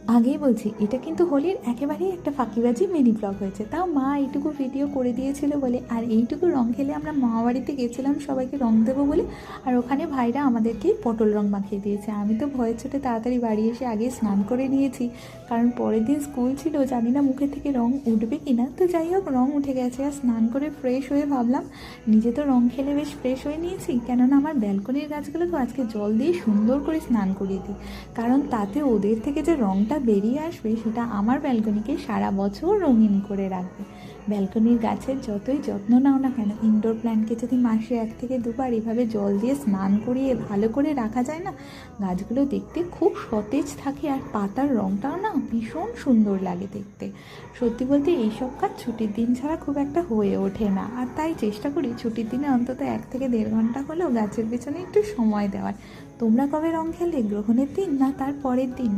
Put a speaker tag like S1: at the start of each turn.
S1: আগেই বলছি, এটা কিন্তু হোলির একেবারেই একটা ফাঁকিবাজি মিনি ব্লগ হয়েছে। তাও মা এইটুকু ভিডিও করে দিয়েছিল বলে, আর এইটুকু রং খেলে আমরা মামাবাড়িতে গেছিলাম সবাইকে রং দেবো বলে। আর ওখানে ভাইরা আমাদেরকেই পটল রং মাখিয়ে দিয়েছে। আমি তো ভয়ে ছুটে তাড়াতাড়ি বাড়ি এসে আগে স্নান করে নিয়েছি, কারণ পরের দিন স্কুল ছিল, জানি না মুখে থেকে রং উঠবে কি না। তো যাই হোক, রং উঠে গেছে। আর স্নান করে ফ্রেশ হয়ে ভাবলাম নিজে তো রং খেলে বেশ ফ্রেশ হয়ে নিয়েছি, কেননা আমার ব্যালকনির গাছগুলো তো আজকে জল দিয়ে সুন্দর করে স্নান করিয়ে দিই, কারণ তাতে ওদের থেকে যে রংটা বেরিয়ে আসবে সেটা আমার ব্যালকনিকে সারা বছর রঙিন করে রাখবে। ব্যালকনির গাছের যতই যত্ন নাও না কেন, ইনডোর প্ল্যান্টকে যদি মাসে 1 থেকে 2 বার এভাবে জল দিয়ে স্নান করিয়ে ভালো করে রাখা যায় না, গাছগুলো দেখতে খুব সতেজ থাকে, আর পাতার রংটাও না ভীষণ সুন্দর লাগে দেখতে। সত্যি বলতে এইসব কাজ ছুটির দিন ছাড়া খুব একটা হয়ে ওঠে না, আর তাই চেষ্টা করি ছুটির দিনে অন্তত 1 থেকে 1.5 ঘন্টা হলেও গাছের পেছনে একটু সময় দেওয়ার। তোমরা কবে রং খেলে, গ্রহণের দিন না তার পরের দিন?